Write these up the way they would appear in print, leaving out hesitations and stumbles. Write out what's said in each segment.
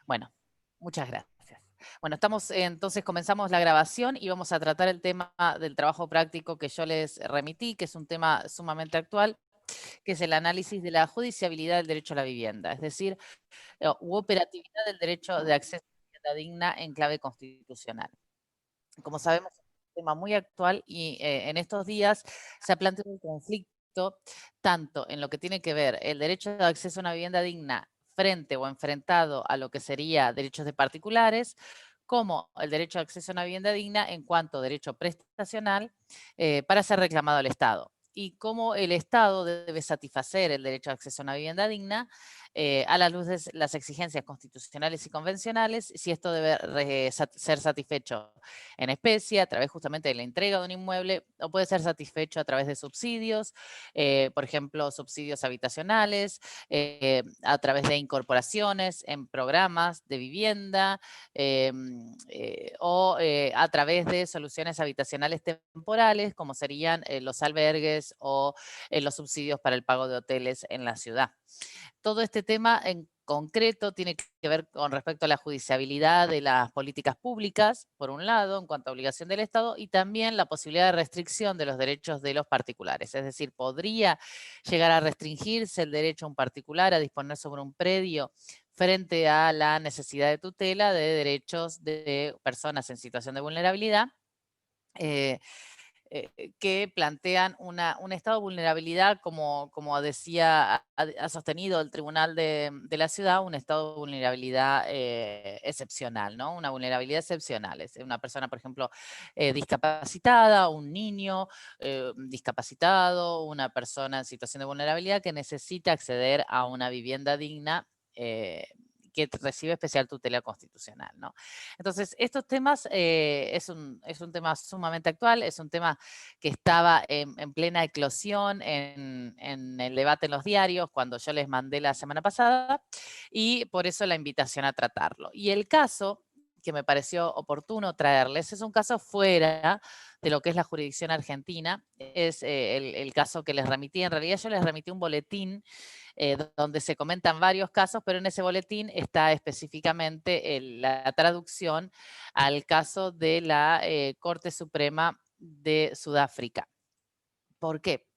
Bueno, muchas gracias. Bueno, entonces comenzamos la grabación y vamos a tratar el tema del trabajo práctico que yo les remití, que es un tema sumamente actual, que es el análisis de la judiciabilidad del derecho a la vivienda, es decir, u operatividad del derecho de acceso a vivienda digna en clave constitucional. Como sabemos, es un tema muy actual y en estos días se ha planteado un conflicto tanto en lo que tiene que ver el derecho de acceso a una vivienda digna frente o enfrentado a lo que sería derechos de particulares, como el derecho de acceso a una vivienda digna en cuanto a derecho prestacional para ser reclamado al Estado. Y cómo el Estado debe satisfacer el derecho de acceso a una vivienda digna a la luz de las exigencias constitucionales y convencionales, si esto debe ser satisfecho en especie, a través justamente de la entrega de un inmueble, o puede ser satisfecho a través de subsidios, por ejemplo, subsidios habitacionales, a través de incorporaciones en programas de vivienda o a través de soluciones habitacionales temporales, como serían los albergues o los subsidios para el pago de hoteles en la ciudad. Todo este tema en concreto tiene que ver con respecto a la judiciabilidad de las políticas públicas, por un lado, en cuanto a obligación del Estado, y también la posibilidad de restricción de los derechos de los particulares. Es decir, podría llegar a restringirse el derecho a un particular a disponer sobre un predio frente a la necesidad de tutela de derechos de personas en situación de vulnerabilidad. eh, que plantean un estado de vulnerabilidad, como decía, ha sostenido el Tribunal de la Ciudad, un estado de vulnerabilidad excepcional, ¿no? Una vulnerabilidad excepcional. Es una persona, por ejemplo, discapacitada, un niño discapacitado, una persona en situación de vulnerabilidad que necesita acceder a una vivienda digna. Que recibe especial tutela constitucional, ¿no? Entonces, estos temas es un tema sumamente actual, es un tema que estaba en plena eclosión en el debate en los diarios cuando yo les mandé la semana pasada y por eso la invitación a tratarlo. Y el caso que me pareció oportuno traerles es un caso fuera de lo que es la jurisdicción argentina, es el caso que les remití. En realidad yo les remití un boletín donde se comentan varios casos, pero en ese boletín está específicamente la traducción al caso de la Corte Suprema de Sudáfrica. ¿Por qué?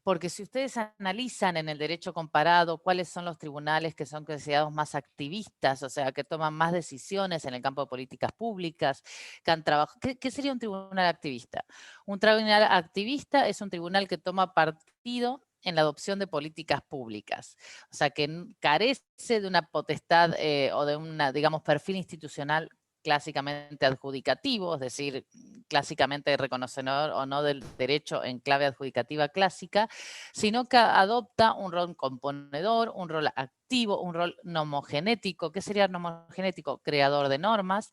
Porque si ustedes analizan en el derecho comparado cuáles son los tribunales que son considerados más activistas, o sea, que toman más decisiones en el campo de políticas públicas, que han trabajado, ¿qué sería un tribunal activista? Un tribunal activista es un tribunal que toma partido en la adopción de políticas públicas, o sea, que carece de una potestad o de un, digamos, perfil institucional clásicamente adjudicativo, es decir, clásicamente reconocedor o no del derecho en clave adjudicativa clásica, sino que adopta un rol componedor, un rol activo, un rol nomogenético. ¿Qué sería nomogenético? Creador de normas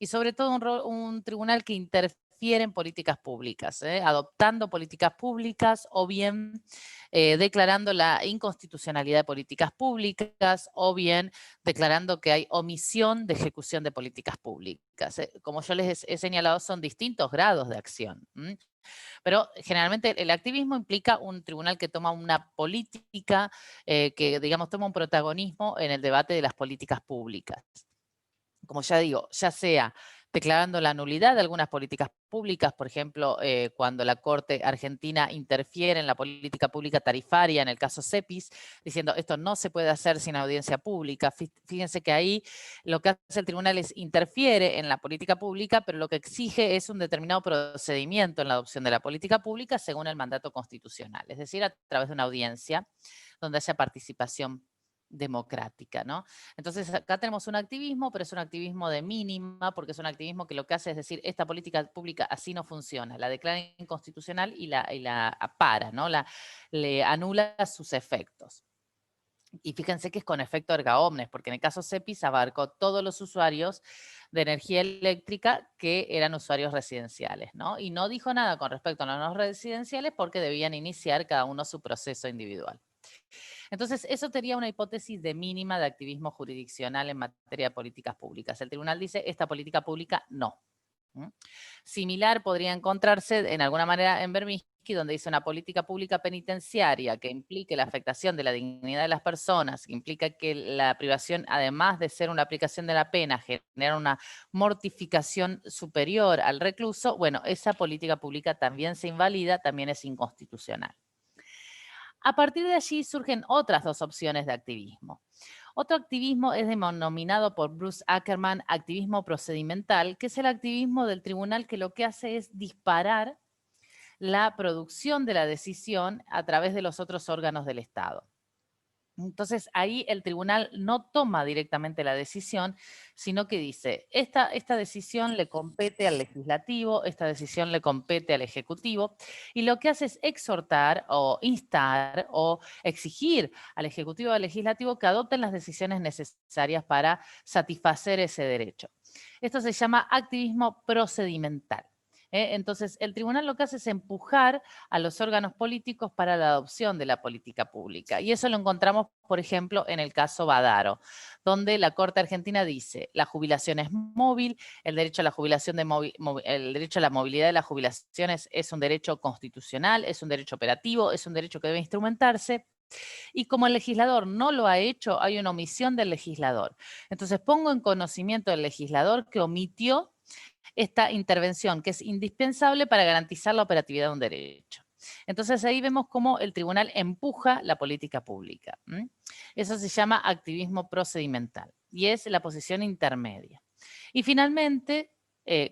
y sobre todo un tribunal que interfiere en políticas públicas, adoptando políticas públicas o bien declarando la inconstitucionalidad de políticas públicas o bien declarando que hay omisión de ejecución de políticas públicas. Como yo les he señalado, son distintos grados de acción. Pero generalmente el activismo implica un tribunal que toma una política, que digamos toma un protagonismo en el debate de las políticas públicas. Como ya digo, ya sea declarando la nulidad de algunas políticas públicas, por ejemplo, cuando la Corte Argentina interfiere en la política pública tarifaria, en el caso CEPIS, diciendo esto no se puede hacer sin audiencia pública. Fíjense que ahí lo que hace el tribunal es interfiere en la política pública, pero lo que exige es un determinado procedimiento en la adopción de la política pública según el mandato constitucional, es decir, a través de una audiencia donde haya participación democrática, ¿no? Entonces acá tenemos un activismo, pero es un activismo de mínima, porque es un activismo que lo que hace es decir, esta política pública así no funciona, la declara inconstitucional y la para, ¿no? Le anula sus efectos. Y fíjense que es con efecto erga omnes, porque en el caso CEPIS abarcó todos los usuarios de energía eléctrica que eran usuarios residenciales, ¿no? Y no dijo nada con respecto a los no residenciales porque debían iniciar cada uno su proceso individual. Entonces, eso sería una hipótesis de mínima de activismo jurisdiccional en materia de políticas públicas. El tribunal dice, esta política pública no. ¿Mm? Similar podría encontrarse en alguna manera en Berbisky, donde dice una política pública penitenciaria que implique la afectación de la dignidad de las personas, que implica que la privación, además de ser una aplicación de la pena, genera una mortificación superior al recluso, bueno, esa política pública también se invalida, también es inconstitucional. A partir de allí surgen otras dos opciones de activismo. Otro activismo es denominado por Bruce Ackerman activismo procedimental, que es el activismo del tribunal que lo que hace es disparar la producción de la decisión a través de los otros órganos del Estado. Entonces ahí el tribunal no toma directamente la decisión, sino que dice, esta decisión le compete al legislativo, esta decisión le compete al ejecutivo, y lo que hace es exhortar o instar o exigir al ejecutivo o al legislativo que adopten las decisiones necesarias para satisfacer ese derecho. Esto se llama activismo procedimental. Entonces, el tribunal lo que hace es empujar a los órganos políticos para la adopción de la política pública. Y eso lo encontramos, por ejemplo, en el caso Badaro, donde la Corte Argentina dice, la jubilación es móvil, el derecho a la jubilación el derecho a la movilidad de las jubilaciones es un derecho constitucional, es un derecho operativo, es un derecho que debe instrumentarse. Y como el legislador no lo ha hecho, hay una omisión del legislador. Entonces pongo en conocimiento del legislador que omitió esta intervención que es indispensable para garantizar la operatividad de un derecho. Entonces ahí vemos cómo el tribunal empuja la política pública. Eso se llama activismo procedimental y es la posición intermedia. Y finalmente,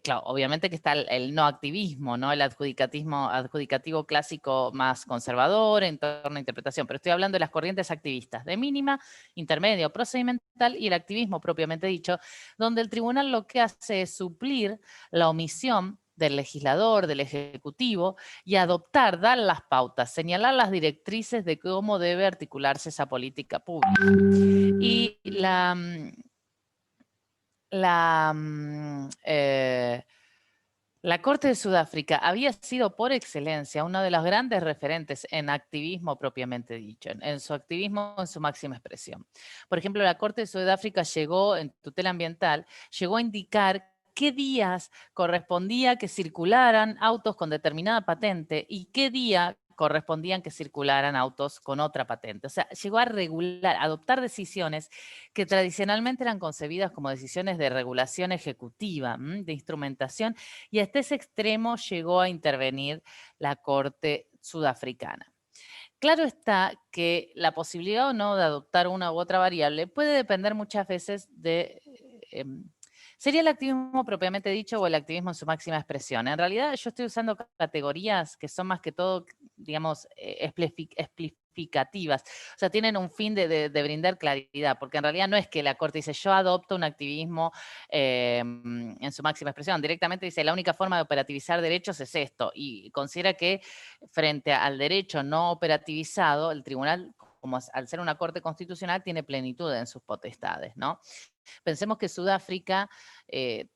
claro, obviamente que está el no activismo, ¿no? El adjudicativo clásico más conservador en torno a interpretación, pero estoy hablando de las corrientes activistas de mínima, intermedio, procedimental y el activismo propiamente dicho, donde el tribunal lo que hace es suplir la omisión del legislador, del ejecutivo, y adoptar, dar las pautas, señalar las directrices de cómo debe articularse esa política pública. Y la Corte de Sudáfrica había sido por excelencia uno de los grandes referentes en activismo propiamente dicho, en su activismo en su máxima expresión. Por ejemplo, la Corte de Sudáfrica llegó, en tutela ambiental, llegó a indicar qué días correspondía que circularan autos con determinada patente y qué día correspondían que circularan autos con otra patente. O sea, llegó a regular, a adoptar decisiones que tradicionalmente eran concebidas como decisiones de regulación ejecutiva, de instrumentación, y hasta ese extremo llegó a intervenir la Corte sudafricana. Claro está que la posibilidad o no de adoptar una u otra variable puede depender muchas veces de... ¿Sería el activismo propiamente dicho o el activismo en su máxima expresión? En realidad yo estoy usando categorías que son más que todo, digamos, explicativas. O sea, tienen un fin de brindar claridad, porque en realidad no es que la Corte dice yo adopto un activismo en su máxima expresión. Directamente dice la única forma de operativizar derechos es esto y considera que frente al derecho no operativizado, el tribunal, como al ser una corte constitucional, tiene plenitud en sus potestades, ¿no? Pensemos que Sudáfrica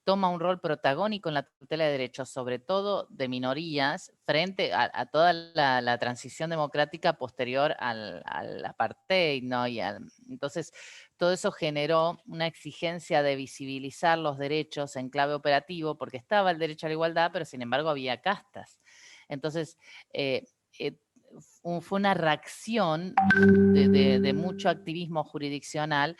toma un rol protagónico en la tutela de derechos, sobre todo de minorías, frente a toda la transición democrática posterior al apartheid, ¿no? Entonces, todo eso generó una exigencia de visibilizar los derechos en clave operativo, porque estaba el derecho a la igualdad, pero sin embargo había castas. Entonces, eh, eh, fue una reacción de mucho activismo jurisdiccional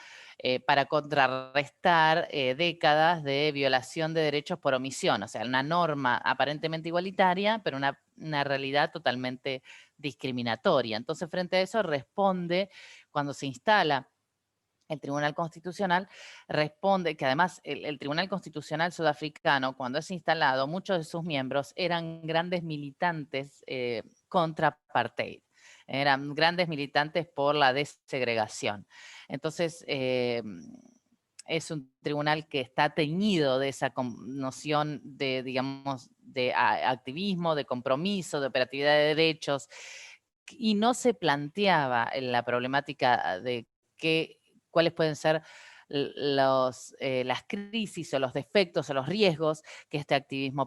para contrarrestar décadas de violación de derechos por omisión, o sea, una norma aparentemente igualitaria, pero una realidad totalmente discriminatoria. Entonces, frente a eso responde cuando se instala el Tribunal Constitucional, responde que además el Tribunal Constitucional sudafricano, cuando es instalado, muchos de sus miembros eran grandes militantes contra apartheid. Eran grandes militantes por la desegregación. Entonces, es un tribunal que está teñido de esa noción de, digamos, de activismo, de compromiso, de operatividad de derechos, y no se planteaba en la problemática de cuáles pueden ser las crisis o los defectos o los riesgos que este activismo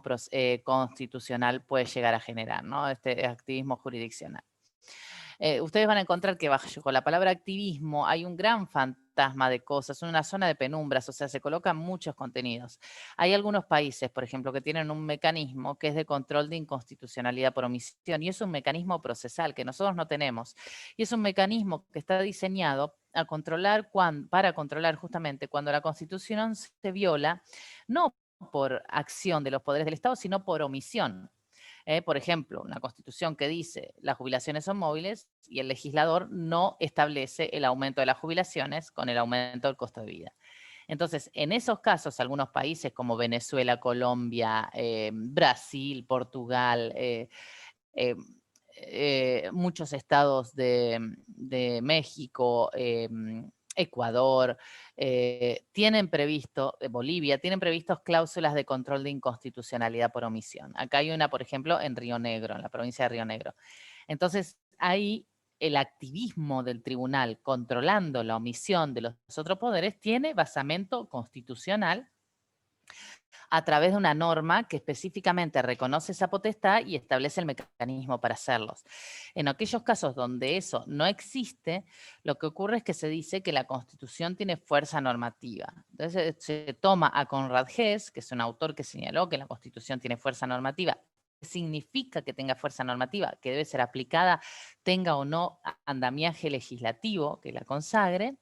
constitucional puede llegar a generar, ¿no? Este activismo jurisdiccional. ustedes van a encontrar que bajo la palabra activismo hay un gran fantasma de cosas, una zona de penumbras, o sea, se colocan muchos contenidos. Hay algunos países, por ejemplo, que tienen un mecanismo que es de control de inconstitucionalidad por omisión, y es un mecanismo procesal que nosotros no tenemos. Y es un mecanismo que está diseñado para controlar justamente cuando la Constitución se viola, no por acción de los poderes del Estado, sino por omisión. Por ejemplo, una constitución que dice las jubilaciones son móviles y el legislador no establece el aumento de las jubilaciones con el aumento del costo de vida. Entonces, en esos casos, algunos países como Venezuela, Colombia, Brasil, Portugal, muchos estados de México, Ecuador, tienen previsto, Bolivia, tienen previstos cláusulas de control de inconstitucionalidad por omisión. Acá hay una, por ejemplo, en Río Negro, en la provincia de Río Negro. Entonces, ahí el activismo del tribunal controlando la omisión de los otros poderes tiene basamento constitucional a través de una norma que específicamente reconoce esa potestad y establece el mecanismo para hacerlos. En aquellos casos donde eso no existe, lo que ocurre es que se dice que la Constitución tiene fuerza normativa. Entonces se toma a Conrad Hess, que es un autor que señaló que la Constitución tiene fuerza normativa. ¿Qué significa que tenga fuerza normativa? Que debe ser aplicada, tenga o no andamiaje legislativo que la consagre.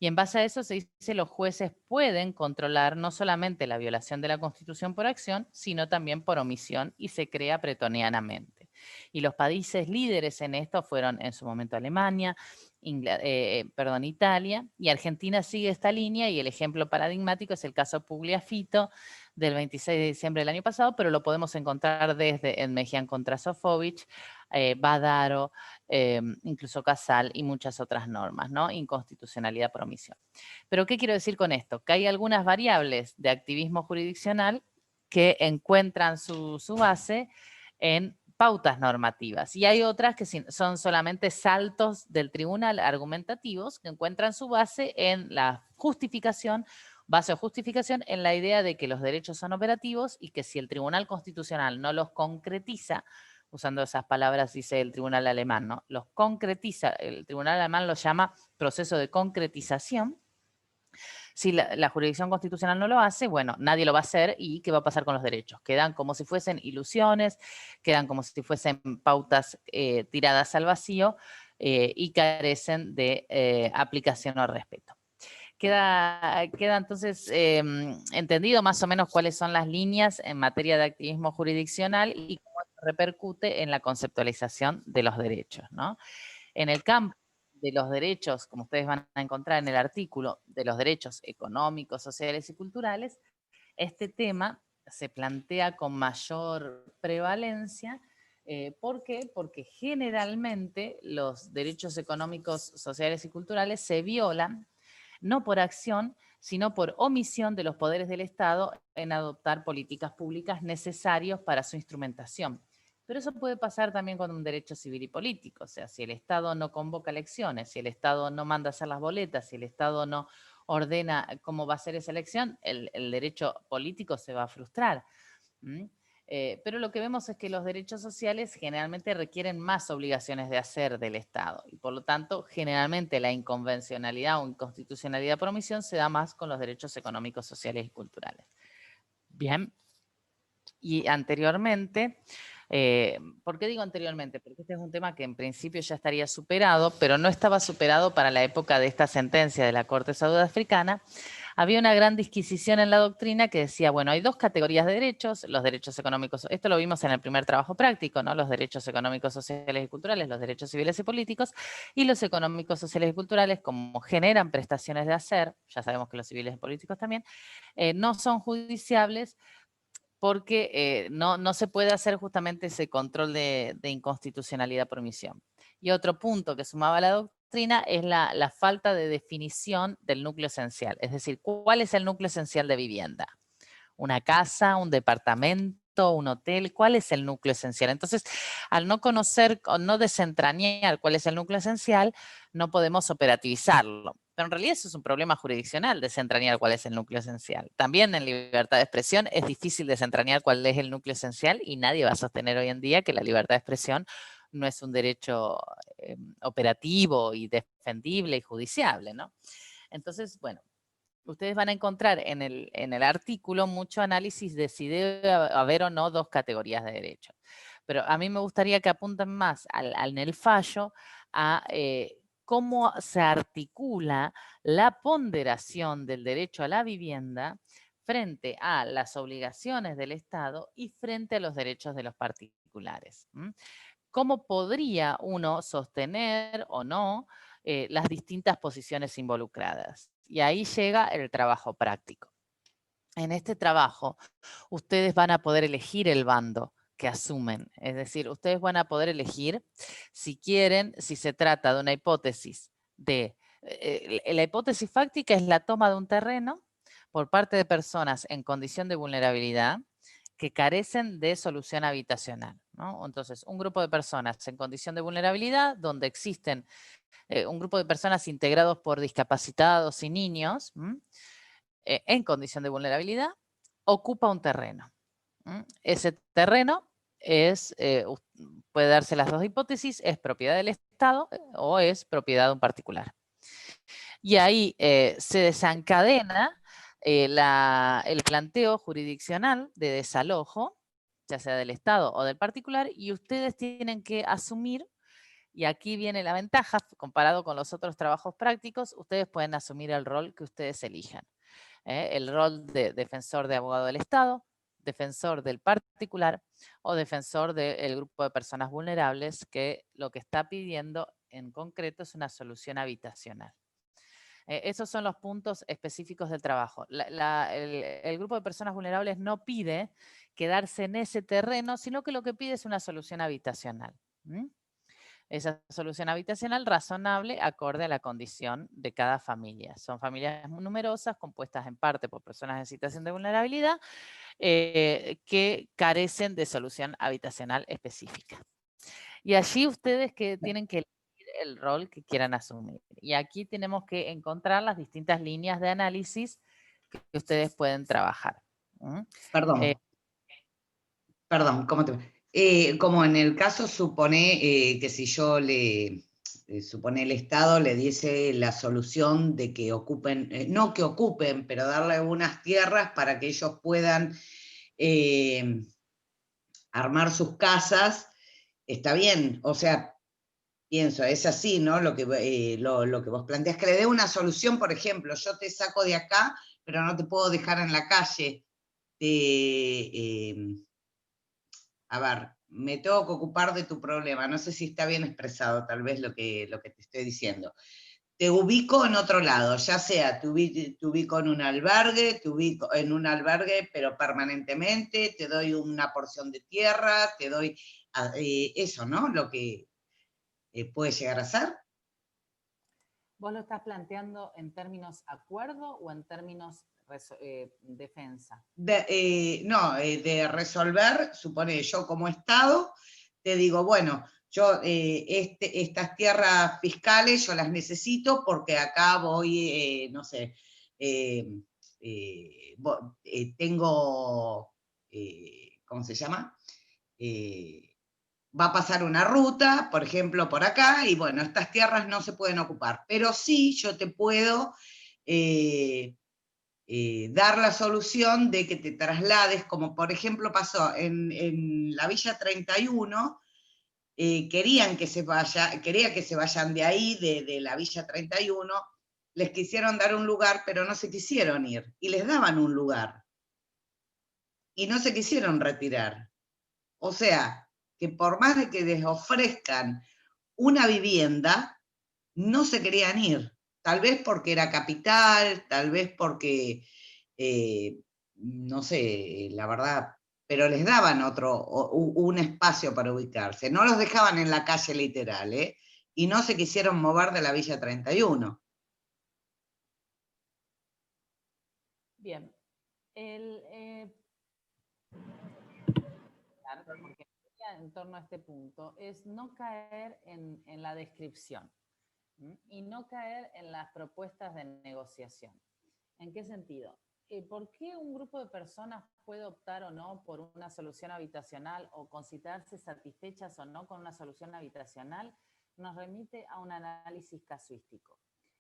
Y en base a eso se dice los jueces pueden controlar no solamente la violación de la Constitución por acción, sino también por omisión, y se crea pretonianamente. Y los países líderes en esto fueron en su momento Alemania, Italia, y Argentina sigue esta línea, y el ejemplo paradigmático es el caso Pugliafito del 26 de diciembre del año pasado, pero lo podemos encontrar desde Edmejian contra Sofovich, Badaro, incluso Casal y muchas otras normas, ¿no? Inconstitucionalidad por omisión. Pero ¿qué quiero decir con esto? Que hay algunas variables de activismo jurisdiccional que encuentran su base en pautas normativas, y hay otras que son solamente saltos del tribunal argumentativos que encuentran su base en la justificación, base o justificación en la idea de que los derechos son operativos y que si el Tribunal Constitucional no los concretiza, usando esas palabras dice el tribunal alemán, ¿no? Los concretiza, el tribunal alemán lo llama proceso de concretización. Si la jurisdicción constitucional no lo hace, bueno, nadie lo va a hacer, y ¿qué va a pasar con los derechos? Quedan como si fuesen ilusiones, quedan como si fuesen pautas tiradas al vacío y carecen de aplicación o respeto. Queda entonces entendido más o menos cuáles son las líneas en materia de activismo jurisdiccional y cómo repercute en la conceptualización de los derechos, ¿no? En el campo de los derechos, como ustedes van a encontrar en el artículo, de los derechos económicos, sociales y culturales, este tema se plantea con mayor prevalencia. ¿Por qué? Porque generalmente los derechos económicos, sociales y culturales se violan no por acción, sino por omisión de los poderes del Estado en adoptar políticas públicas necesarias para su instrumentación. Pero eso puede pasar también con un derecho civil y político. O sea, si el Estado no convoca elecciones, si el Estado no manda a hacer las boletas, si el Estado no ordena cómo va a ser esa elección, el derecho político se va a frustrar. ¿Mm? Pero lo que vemos es que los derechos sociales generalmente requieren más obligaciones de hacer del Estado, y por lo tanto, generalmente la inconvencionalidad o inconstitucionalidad por omisión se da más con los derechos económicos, sociales y culturales. Bien. Y anteriormente, ¿por qué digo anteriormente? Porque este es un tema que en principio ya estaría superado, pero no estaba superado para la época de esta sentencia de la Corte Sudafricana. Había una gran disquisición en la doctrina que decía, bueno, hay dos categorías de derechos, los derechos económicos, esto lo vimos en el primer trabajo práctico, ¿no? Los derechos económicos, sociales y culturales, los derechos civiles y políticos, y los económicos, sociales y culturales, como generan prestaciones de hacer, ya sabemos que los civiles y políticos también, no son judiciables, porque no se puede hacer justamente ese control de inconstitucionalidad por omisión. Y otro punto que sumaba la doctrina es la falta de definición del núcleo esencial, es decir, ¿cuál es el núcleo esencial de vivienda? ¿Una casa, un departamento, un hotel? ¿Cuál es el núcleo esencial? Entonces, al no conocer o no desentrañar cuál es el núcleo esencial, no podemos operativizarlo. Pero en realidad eso es un problema jurisdiccional, desentrañar cuál es el núcleo esencial. También en libertad de expresión es difícil desentrañar cuál es el núcleo esencial, y nadie va a sostener hoy en día que la libertad de expresión no es un derecho operativo y defendible y judiciable, ¿no? Entonces, bueno, ustedes van a encontrar en el artículo mucho análisis de si debe haber o no dos categorías de derechos. Pero a mí me gustaría que apunten más en el fallo a cómo se articula la ponderación del derecho a la vivienda frente a las obligaciones del Estado y frente a los derechos de los particulares. ¿Cómo podría uno sostener o no las distintas posiciones involucradas? Y ahí llega el trabajo práctico. En este trabajo, ustedes van a poder elegir el bando que asumen. Es decir, ustedes van a poder elegir si quieren, si se trata de una hipótesis de... la hipótesis fáctica es la toma de un terreno por parte de personas en condición de vulnerabilidad que carecen de solución habitacional, ¿no? Entonces, un grupo de personas en condición de vulnerabilidad, donde existen un grupo de personas integrados por discapacitados y niños, en condición de vulnerabilidad, ocupa un terreno. Ese terreno es, puede darse las dos hipótesis, es propiedad del Estado o es propiedad de un particular. Y ahí se desencadena el planteo jurisdiccional de desalojo, ya sea del Estado o del particular, y ustedes tienen que asumir, y aquí viene la ventaja, comparado con los otros trabajos prácticos, ustedes pueden asumir el rol que ustedes elijan. El rol de defensor de abogado del Estado, defensor del particular o defensor del grupo de personas vulnerables que lo que está pidiendo en concreto es una solución habitacional. Esos son los puntos específicos del trabajo. El grupo de personas vulnerables no pide quedarse en ese terreno, sino que lo que pide es una solución habitacional. Esa solución habitacional razonable acorde a la condición de cada familia. Son familias muy numerosas, compuestas en parte por personas en situación de vulnerabilidad, que carecen de solución habitacional específica. Y allí ustedes que tienen que elegir el rol que quieran asumir. Y aquí tenemos que encontrar las distintas líneas de análisis que ustedes pueden trabajar. Perdón, perdón, ¿cómo te... como en el caso supone que si yo supone el Estado le diese la solución de que ocupen, no que ocupen, pero darle unas tierras para que ellos puedan armar sus casas, está bien, o sea, pienso, es así, ¿no? Lo que vos planteás, que le dé una solución, por ejemplo, yo te saco de acá, pero no te puedo dejar en la calle. A ver, me tengo que ocupar de tu problema, no sé si está bien expresado tal vez lo que te estoy diciendo. Te ubico en otro lado, ya sea te ubico en un albergue, te ubico en un albergue pero permanentemente, te doy una porción de tierra, te doy eso, ¿no? Lo que puede llegar a ser. ¿Vos lo estás planteando en términos acuerdo o en términos defensa? No, de resolver, supone yo como Estado, te digo, bueno, yo estas tierras fiscales yo las necesito porque acá voy, no sé, tengo, ¿cómo se llama? Va a pasar una ruta, por ejemplo, por acá, y bueno, estas tierras no se pueden ocupar, pero sí yo te puedo dar la solución de que te traslades, como por ejemplo pasó en la Villa 31, quería que se vayan de ahí, de la Villa 31, les quisieron dar un lugar, pero no se quisieron ir, y les daban un lugar, y no se quisieron retirar. O sea, que por más de que les ofrezcan una vivienda, no se querían ir. Tal vez porque era capital, tal vez porque, no sé, la verdad, pero les daban un espacio para ubicarse. No los dejaban en la calle literal, ¿eh? Y no se quisieron mover de la Villa 31. Bien. Porque en torno a este punto es no caer en la descripción y no caer en las propuestas de negociación. ¿En qué sentido? ¿por qué un grupo de personas puede optar o no por una solución habitacional o considerarse satisfechas o no con una solución habitacional? Nos remite a un análisis casuístico.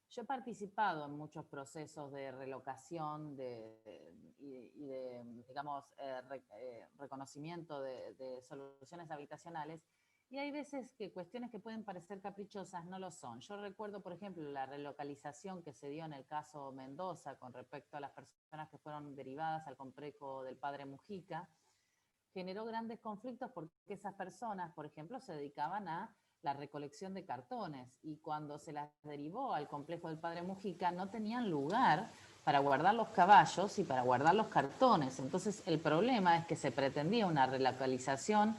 Yo he participado en muchos procesos de relocación y de digamos, reconocimiento de soluciones habitacionales, y hay veces que cuestiones que pueden parecer caprichosas no lo son. Yo recuerdo, por ejemplo, la relocalización que se dio en el caso Mendoza con respecto a las personas que fueron derivadas al complejo del Padre Mujica. Generó grandes conflictos porque esas personas, por ejemplo, se dedicaban a la recolección de cartones, y cuando se las derivó al complejo del Padre Mujica no tenían lugar para guardar los caballos y para guardar los cartones. Entonces el problema es que se pretendía una relocalización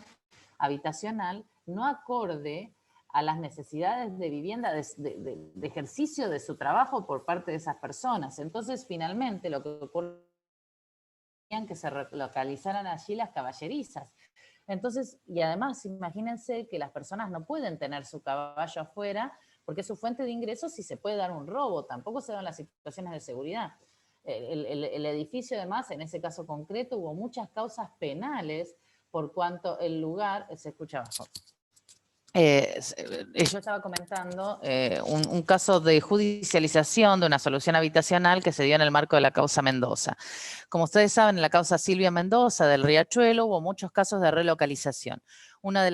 habitacional no acorde a las necesidades de vivienda, de ejercicio de su trabajo por parte de esas personas. Entonces, finalmente, lo que ocurrió es que se relocalizaran allí las caballerizas. Entonces, y además, imagínense que las personas no pueden tener su caballo afuera porque es su fuente de ingresos y se puede dar un robo, tampoco se dan las situaciones de seguridad. El edificio, además, en ese caso concreto, hubo muchas causas penales por cuanto el lugar, se escucha abajo. Yo estaba comentando un caso de judicialización de una solución habitacional que se dio en el marco de la causa Mendoza. Como ustedes saben, en la causa Silvia Mendoza del Riachuelo hubo muchos casos de relocalización. Una de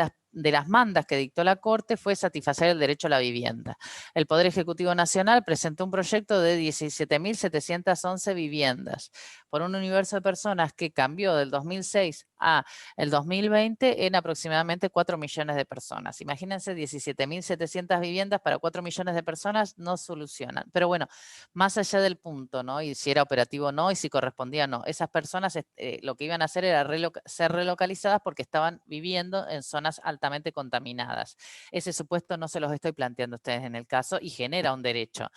las mandas que dictó la Corte fue satisfacer el derecho a la vivienda. El Poder Ejecutivo Nacional presentó un proyecto de 17.711 viviendas por un universo de personas que cambió del 2006 a el 2020 en aproximadamente 4 millones de personas. Imagínense, 17.700 viviendas para 4 millones de personas no solucionan. Pero bueno, más allá del punto, ¿no? Y si era operativo o no, y si correspondía o no. Esas personas lo que iban a hacer era ser relocalizadas porque estaban viviendo en zonas altamente contaminadas. Ese supuesto no se los estoy planteando a ustedes en el caso y genera un derecho,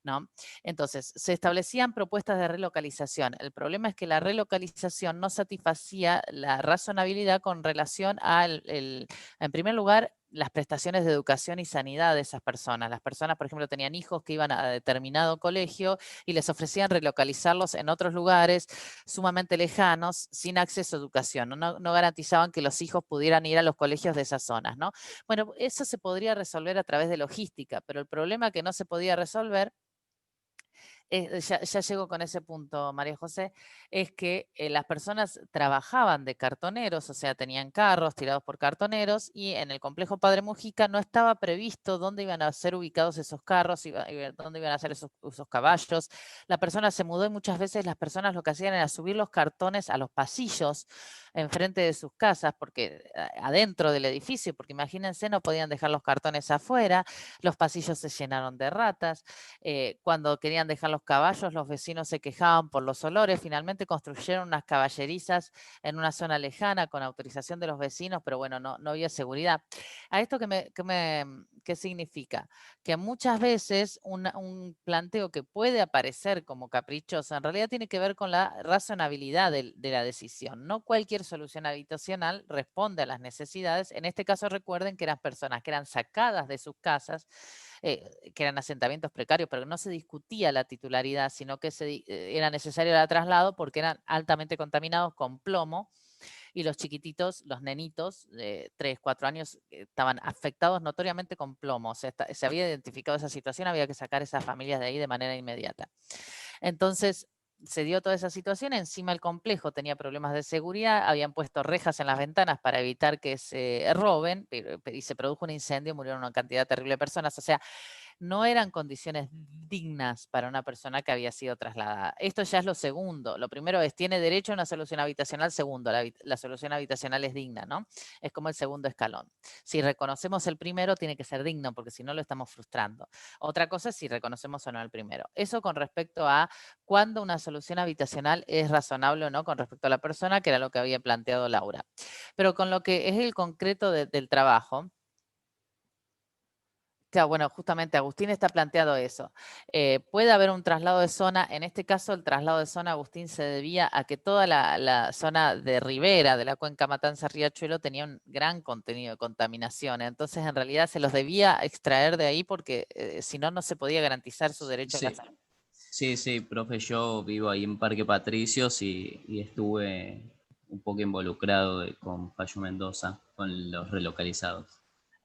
¿no? Entonces, se establecían propuestas de relocalización. El problema es que la relocalización no satisfacía la razonabilidad con relación al, en primer lugar, las prestaciones de educación y sanidad de esas personas. Las personas, por ejemplo, tenían hijos que iban a determinado colegio y les ofrecían relocalizarlos en otros lugares sumamente lejanos, sin acceso a educación. No garantizaban que los hijos pudieran ir a los colegios de esas zonas, ¿no? Bueno, eso se podría resolver a través de logística, pero el problema que no se podía resolver ya llego con ese punto, María José, es que las personas trabajaban de cartoneros, o sea, tenían carros tirados por cartoneros, y en el complejo Padre Mujica no estaba previsto dónde iban a ser ubicados esos carros, dónde iban a ser esos caballos. La persona se mudó y muchas veces las personas lo que hacían era subir los cartones a los pasillos enfrente de sus casas, porque adentro del edificio, porque imagínense, no podían dejar los cartones afuera, los pasillos se llenaron de ratas. Cuando querían dejar los caballos, los vecinos se quejaban por los olores. Finalmente construyeron unas caballerizas en una zona lejana con autorización de los vecinos, pero bueno, no había seguridad. ¿A esto qué significa? Que muchas veces un planteo que puede aparecer como caprichoso, en realidad tiene que ver con la razonabilidad de la decisión. No cualquier solución habitacional responde a las necesidades. En este caso, recuerden que eran personas que eran sacadas de sus casas, que eran asentamientos precarios, pero no se discutía la titularidad, sino que era necesario el traslado porque eran altamente contaminados con plomo, y los chiquititos, los nenitos de 3, 4 años, estaban afectados notoriamente con plomo. O sea, se había identificado esa situación, había que sacar esas familias de ahí de manera inmediata. Entonces, se dio toda esa situación, encima el complejo tenía problemas de seguridad, habían puesto rejas en las ventanas para evitar que se roben, y se produjo un incendio, murieron una cantidad terrible de personas. O sea, no eran condiciones dignas para una persona que había sido trasladada. Esto ya es lo segundo. Lo primero es, tiene derecho a una solución habitacional. Segundo, la solución habitacional es digna, ¿no? Es como el segundo escalón. Si reconocemos el primero, tiene que ser digno, porque si no lo estamos frustrando. Otra cosa es si reconocemos o no el primero. Eso con respecto a cuándo una solución habitacional es razonable o no con respecto a la persona, que era lo que había planteado Laura. Pero con lo que es el concreto del trabajo, claro, bueno, justamente Agustín está planteado eso. Puede haber un traslado de zona. En este caso, el traslado de zona, Agustín, se debía a que toda la zona de ribera de la cuenca Matanza-Riachuelo tenía un gran contenido de contaminación. Entonces, en realidad, se los debía extraer de ahí porque si no, no se podía garantizar su derecho a la Sí. salud. Sí, sí, profe, yo vivo ahí en Parque Patricios y estuve un poco involucrado con Fallo Mendoza, con los relocalizados.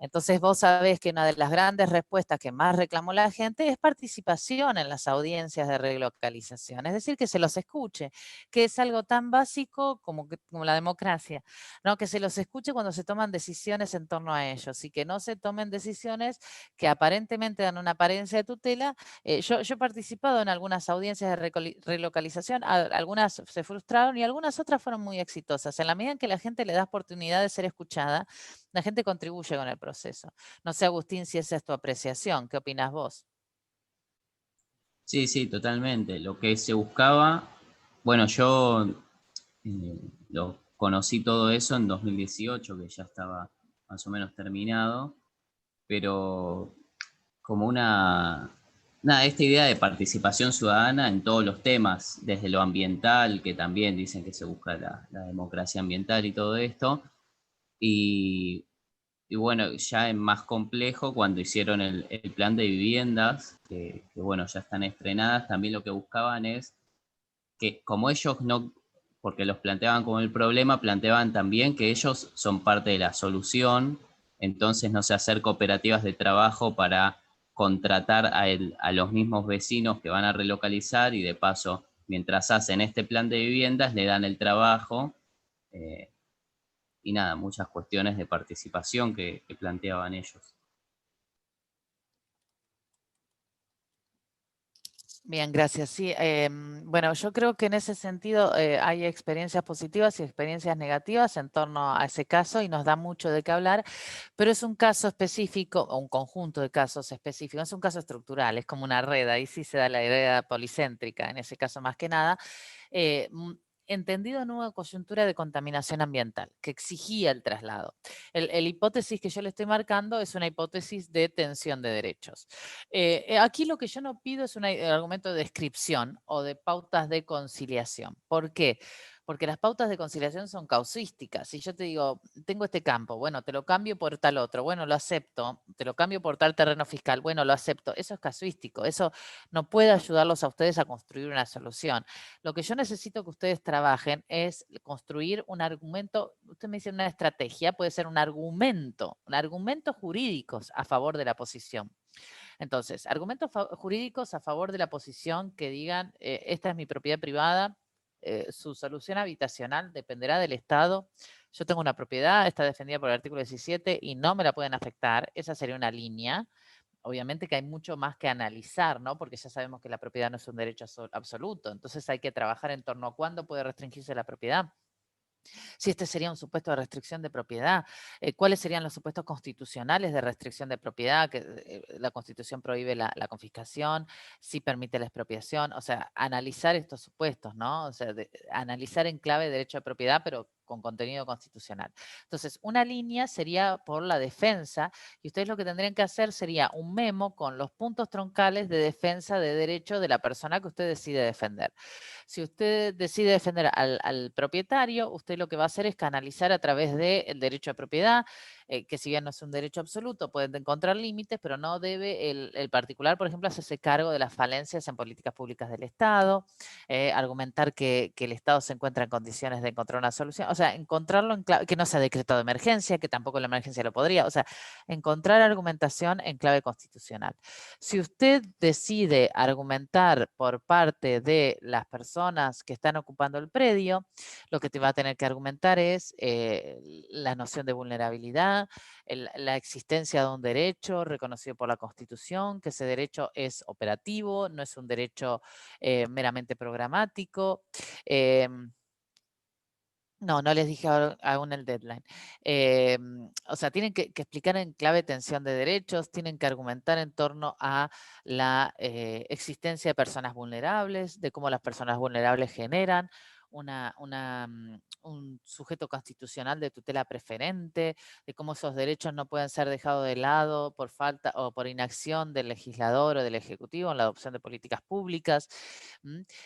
Entonces vos sabés que una de las grandes respuestas que más reclamó la gente es participación en las audiencias de relocalización, es decir, que se los escuche, que es algo tan básico como la democracia, ¿no? Que se los escuche cuando se toman decisiones en torno a ellos y que no se tomen decisiones que aparentemente dan una apariencia de tutela. Yo he participado en algunas audiencias de relocalización, algunas se frustraron y algunas otras fueron muy exitosas. En la medida en que la gente le da oportunidad de ser escuchada, la gente contribuye con el proceso. No sé, Agustín, si esa es tu apreciación. ¿Qué opinas vos? Sí, sí, totalmente. Lo que se buscaba, bueno, yo lo conocí todo eso en 2018, que ya estaba más o menos terminado, pero como nada, esta idea de participación ciudadana en todos los temas, desde lo ambiental, que también dicen que se busca la democracia ambiental y todo esto, y, y bueno, ya es más complejo cuando hicieron el plan de viviendas, que bueno, ya están estrenadas, también lo que buscaban es que como ellos no, porque los planteaban como el problema, planteaban también que ellos son parte de la solución, entonces no sé, hacer cooperativas de trabajo para contratar a los mismos vecinos que van a relocalizar y de paso, mientras hacen este plan de viviendas, le dan el trabajo eh, y nada, muchas cuestiones de participación que planteaban ellos. Bien, gracias. Sí, bueno, yo creo que en ese sentido hay experiencias positivas y experiencias negativas en torno a ese caso y nos da mucho de qué hablar, pero es un caso específico, o un conjunto de casos específicos, es un caso estructural, es como una red, ahí sí se da la idea policéntrica, en ese caso más que nada, eh, mm, entendido en una coyuntura de contaminación ambiental que exigía el traslado. El hipótesis que yo le estoy marcando es una hipótesis de tensión de derechos. Aquí lo que yo no pido es un argumento de descripción o de pautas de conciliación. ¿Por qué? Porque las pautas de conciliación son causísticas. Si yo te digo, tengo este campo, bueno, te lo cambio por tal otro, bueno, lo acepto, te lo cambio por tal terreno fiscal, bueno, lo acepto. Eso es casuístico, eso no puede ayudarlos a ustedes a construir una solución. Lo que yo necesito que ustedes trabajen es construir un argumento, usted me dice una estrategia, puede ser un argumento jurídicos a favor de la posición. Entonces, argumentos jurídicos a favor de la posición que digan, esta es mi propiedad privada, su solución habitacional dependerá del Estado. Yo tengo una propiedad, está defendida por el artículo 17 y no me la pueden afectar. Esa sería una línea. Obviamente que hay mucho más que analizar, ¿no? Porque ya sabemos que la propiedad no es un derecho absoluto. Entonces hay que trabajar en torno a cuándo puede restringirse la propiedad, si este sería un supuesto de restricción de propiedad, cuáles serían los supuestos constitucionales de restricción de propiedad, que la Constitución prohíbe la confiscación, si permite la expropiación, o sea, analizar estos supuestos, ¿no? O sea, analizar en clave de derecho de propiedad, pero con contenido constitucional. Entonces, una línea sería por la defensa y ustedes lo que tendrían que hacer sería un memo con los puntos troncales de defensa de derecho de la persona que usted decide defender. Si usted decide defender al propietario, usted lo que va a hacer es canalizar a través del derecho de propiedad, que si bien no es un derecho absoluto, pueden encontrar límites, pero no debe el particular, por ejemplo, hacerse cargo de las falencias en políticas públicas del Estado, argumentar que el Estado se encuentra en condiciones de encontrar una solución, o sea, encontrarlo en clave, que no sea decreto de emergencia, que tampoco la emergencia lo podría, o sea, encontrar argumentación en clave constitucional. Si usted decide argumentar por parte de las personas que están ocupando el predio, lo que te va a tener que argumentar es la noción de vulnerabilidad, la existencia de un derecho reconocido por la Constitución, que ese derecho es operativo, no es un derecho meramente programático. No, no les dije aún el deadline. O sea, tienen que explicar en clave tensión de derechos, tienen que argumentar en torno a la existencia de personas vulnerables, de cómo las personas vulnerables generan un sujeto constitucional de tutela preferente, de cómo esos derechos no pueden ser dejados de lado por falta o por inacción del legislador o del ejecutivo en la adopción de políticas públicas.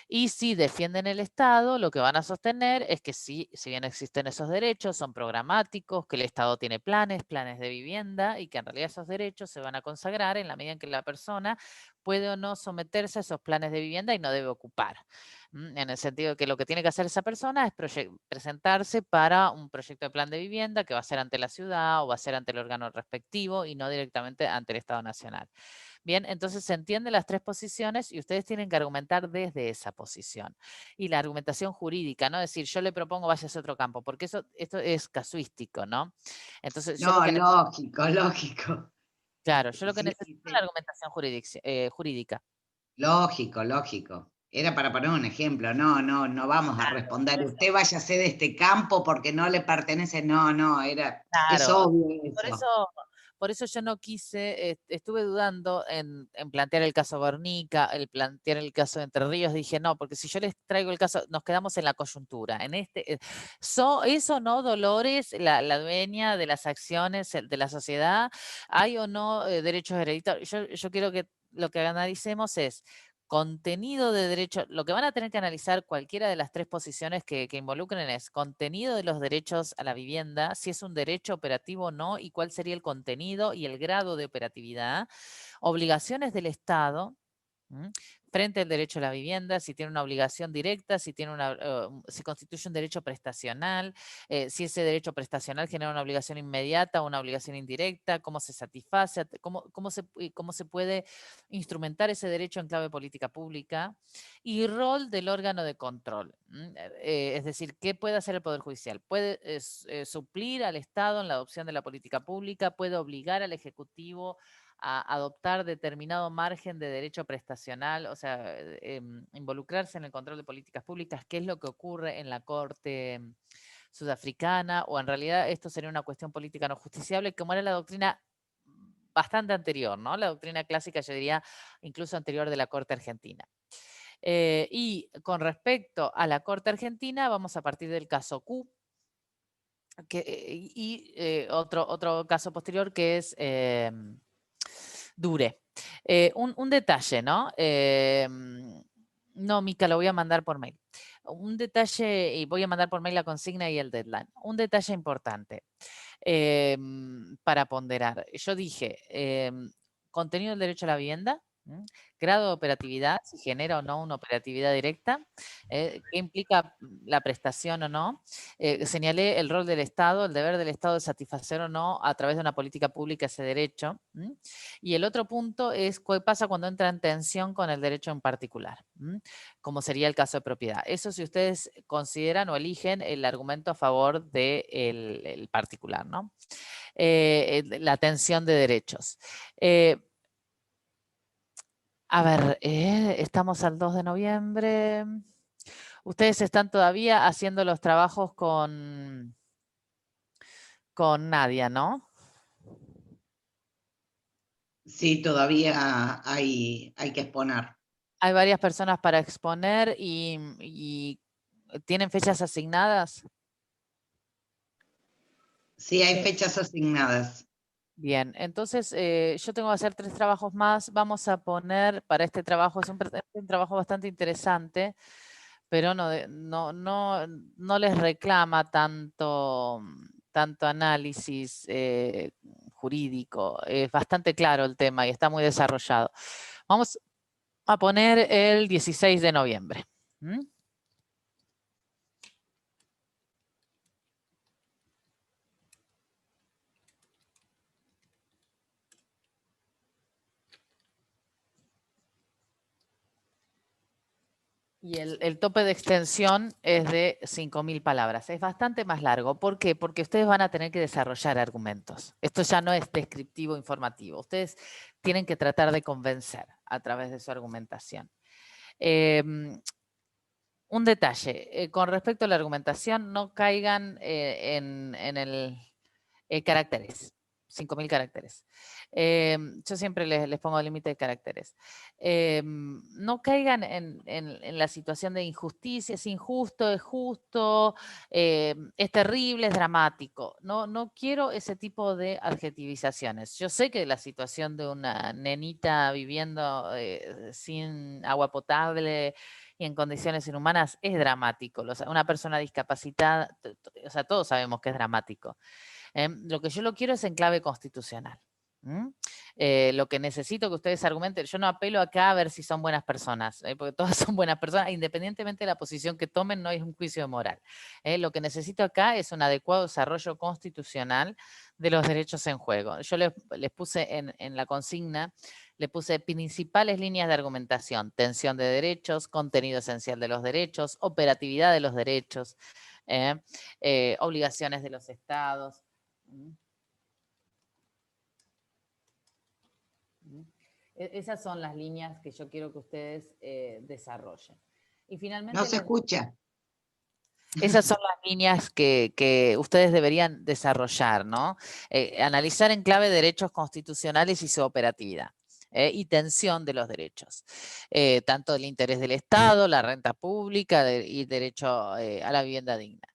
Y si defienden el Estado, lo que van a sostener es que sí, si bien existen esos derechos, son programáticos, que el Estado tiene planes de vivienda y que en realidad esos derechos se van a consagrar en la medida en que la persona puede o no someterse a esos planes de vivienda y no debe ocupar. En el sentido de que lo que tiene que hacer esa persona es presentarse para un proyecto de plan de vivienda que va a ser ante la ciudad o va a ser ante el órgano respectivo y no directamente ante el Estado Nacional. Bien, entonces se entienden las tres posiciones y ustedes tienen que argumentar desde esa posición. Y la argumentación jurídica, ¿no? Es decir, yo le propongo váyase a otro campo, porque esto es casuístico, ¿no? Entonces, yo lo No, que lógico, lógico. claro, yo lo que Sí, necesito sí, es la sí. argumentación jurídica. Lógico, lógico. Era para poner un ejemplo, no vamos a responder, usted váyase de este campo porque no le pertenece, no, es Claro, obvio por eso, eso. por eso yo no quise, estuve dudando en plantear el caso Guernica, el plantear el caso de Entre Ríos, dije no, porque si yo les traigo el caso, nos quedamos en la coyuntura. En ¿es o no Dolores la dueña de las acciones de la sociedad? ¿Hay o no derechos hereditarios? Yo quiero que lo que analicemos es contenido de derecho, lo que van a tener que analizar cualquiera de las tres posiciones que involucren es contenido de los derechos a la vivienda, si es un derecho operativo o no, y cuál sería el contenido y el grado de operatividad, obligaciones del Estado, ¿m? Frente al derecho a la vivienda, si tiene una obligación directa, si tiene si constituye un derecho prestacional, si ese derecho prestacional genera una obligación inmediata o una obligación indirecta, cómo se satisface, cómo se puede instrumentar ese derecho en clave política pública y rol del órgano de control. Es decir, ¿qué puede hacer el Poder Judicial? Puede suplir al Estado en la adopción de la política pública, puede obligar al Ejecutivo a adoptar determinado margen de derecho prestacional, o sea, involucrarse en el control de políticas públicas, qué es lo que ocurre en la Corte sudafricana, o en realidad esto sería una cuestión política no justiciable, como era la doctrina bastante anterior, ¿no? La doctrina clásica, yo diría, incluso anterior de la Corte Argentina. Y con respecto a la Corte Argentina, vamos a partir del caso Q, otro caso posterior que es Dure. Un detalle, ¿no? No, Mica, lo voy a mandar por mail. Un detalle, y voy a mandar por mail la consigna y el deadline. Un detalle importante para ponderar. Yo dije, contenido del derecho a la vivienda, grado de operatividad, si genera o no una operatividad directa, qué implica la prestación o no. Señalé el rol del Estado, el deber del Estado de satisfacer o no a través de una política pública ese derecho. Y el otro punto es qué pasa cuando entra en tensión con el derecho en particular, como sería el caso de propiedad. Eso si ustedes consideran o eligen el argumento a favor del el particular, ¿no? La tensión de derechos. A ver, estamos al 2 de noviembre. Ustedes están todavía haciendo los trabajos con Nadia, ¿no? Sí, todavía hay que exponer. Hay varias personas para exponer y ¿tienen fechas asignadas? Sí, hay fechas asignadas. Bien, entonces yo tengo que hacer 3 trabajos más. Vamos a poner para este trabajo, es un trabajo bastante interesante, pero no les reclama tanto análisis jurídico. Es bastante claro el tema y está muy desarrollado. Vamos a poner el 16 de noviembre. Y el tope de extensión es de 5.000 palabras. Es bastante más largo. ¿Por qué? Porque ustedes van a tener que desarrollar argumentos. Esto ya no es descriptivo informativo. Ustedes tienen que tratar de convencer a través de su argumentación. Un detalle, con respecto a la argumentación, no caigan en el caracteres. 5.000 caracteres. Yo siempre les pongo límite de caracteres. No caigan en la situación de injusticia, es injusto, es justo, es terrible, es dramático. No quiero ese tipo de adjetivizaciones. Yo sé que la situación de una nenita viviendo sin agua potable y en condiciones inhumanas es dramático. Una persona discapacitada, o sea, todos sabemos que es dramático. Lo que yo lo quiero es en clave constitucional. ¿Mm? Lo que necesito que ustedes argumenten, yo no apelo acá a ver si son buenas personas, porque todas son buenas personas, independientemente de la posición que tomen, no es un juicio moral. Lo que necesito acá es un adecuado desarrollo constitucional de los derechos en juego. Yo les puse en la consigna, le puse principales líneas de argumentación: tensión de derechos, contenido esencial de los derechos, operatividad de los derechos, obligaciones de los estados. Esas son las líneas que yo quiero que ustedes desarrollen. Y finalmente, No se escucha. esas son las líneas que ustedes deberían desarrollar, ¿no? Analizar en clave derechos constitucionales y su operatividad. Y tensión de los derechos, tanto el interés del Estado, la renta pública y derecho a la vivienda digna.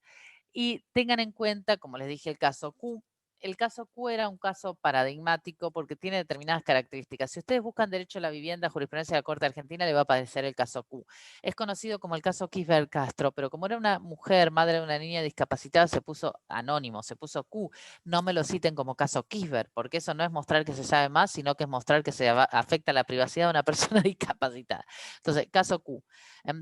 Y tengan en cuenta, como les dije, el caso Q. El caso Q era un caso paradigmático porque tiene determinadas características. Si ustedes buscan derecho a la vivienda, jurisprudencia de la Corte Argentina, le va a aparecer el caso Q. Es conocido como el caso Kisber Castro, pero como era una mujer, madre de una niña discapacitada, se puso anónimo, se puso Q. No me lo citen como caso Kisber, porque eso no es mostrar que se sabe más, sino que es mostrar que se afecta la privacidad de una persona discapacitada. Entonces, caso Q.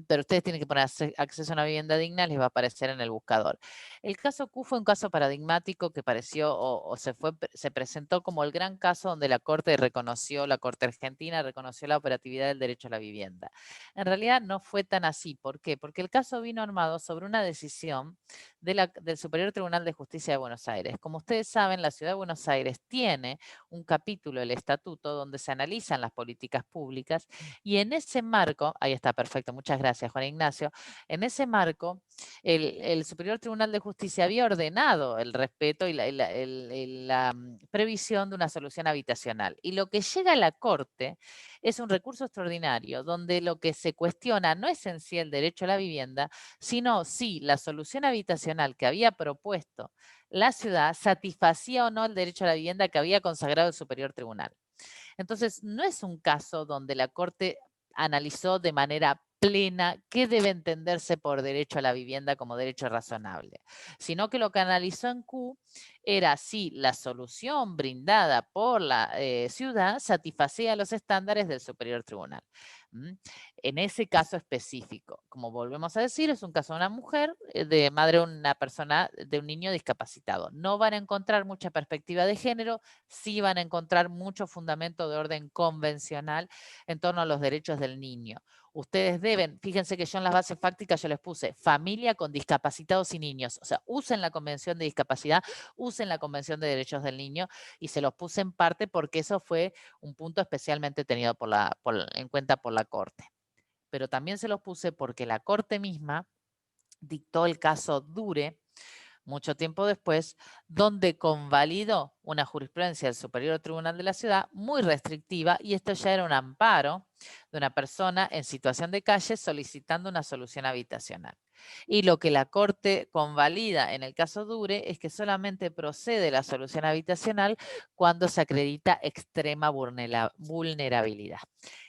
Pero ustedes tienen que poner acceso a una vivienda digna, les va a aparecer en el buscador. El caso Q fue un caso paradigmático que pareció se presentó como el gran caso donde la Corte Argentina reconoció la operatividad del derecho a la vivienda. En realidad no fue tan así. ¿Por qué? Porque el caso vino armado sobre una decisión del Superior Tribunal de Justicia de Buenos Aires. Como ustedes saben, la Ciudad de Buenos Aires tiene un capítulo del estatuto donde se analizan las políticas públicas y en ese marco, ahí está, perfecto, muchas gracias Juan Ignacio, en ese marco el Superior Tribunal de Justicia había ordenado el respeto y la previsión de una solución habitacional. Y lo que llega a la Corte es un recurso extraordinario donde lo que se cuestiona no es en sí el derecho a la vivienda, sino si la solución habitacional que había propuesto la ciudad satisfacía o no el derecho a la vivienda que había consagrado el Superior Tribunal. Entonces, no es un caso donde la Corte analizó de manera plena qué debe entenderse por derecho a la vivienda como derecho razonable, sino que lo que analizó en Q era si la solución brindada por la ciudad satisfacía los estándares del Superior Tribunal. En ese caso específico, como volvemos a decir, es un caso de una mujer, de madre de una persona, de un niño discapacitado. No van a encontrar mucha perspectiva de género, sí van a encontrar mucho fundamento de orden convencional en torno a los derechos del niño. Ustedes deben, fíjense que yo en las bases fácticas yo les puse familia con discapacitados y niños, o sea, usen la Convención de Discapacidad, usen la Convención de Derechos del Niño y se los puse en parte porque eso fue un punto especialmente tenido en cuenta por la Corte. Pero también se los puse porque la Corte misma dictó el caso Dure mucho tiempo después, donde convalidó una jurisprudencia del Superior Tribunal de la Ciudad muy restrictiva, y esto ya era un amparo de una persona en situación de calle solicitando una solución habitacional. Y lo que la Corte convalida en el caso Dure es que solamente procede la solución habitacional cuando se acredita extrema vulnerabilidad.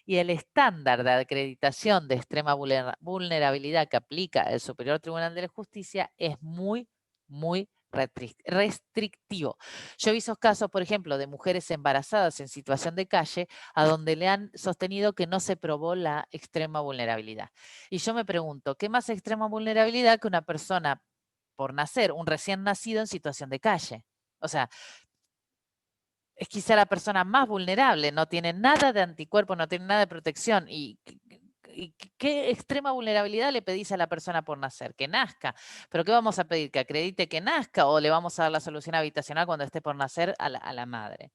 Y el estándar de acreditación de extrema vulnerabilidad que aplica el Superior Tribunal de la Justicia es muy restrictivo. Yo he visto casos, por ejemplo, de mujeres embarazadas en situación de calle, a donde le han sostenido que no se probó la extrema vulnerabilidad. Y yo me pregunto, ¿qué más extrema vulnerabilidad que una persona por nacer, un recién nacido en situación de calle? O sea, es quizá la persona más vulnerable, no tiene nada de anticuerpo, no tiene nada de protección. ¿Y qué extrema vulnerabilidad le pedís a la persona por nacer? Que nazca. ¿Pero qué vamos a pedir? ¿Que acredite que nazca o le vamos a dar la solución habitacional cuando esté por nacer a la madre?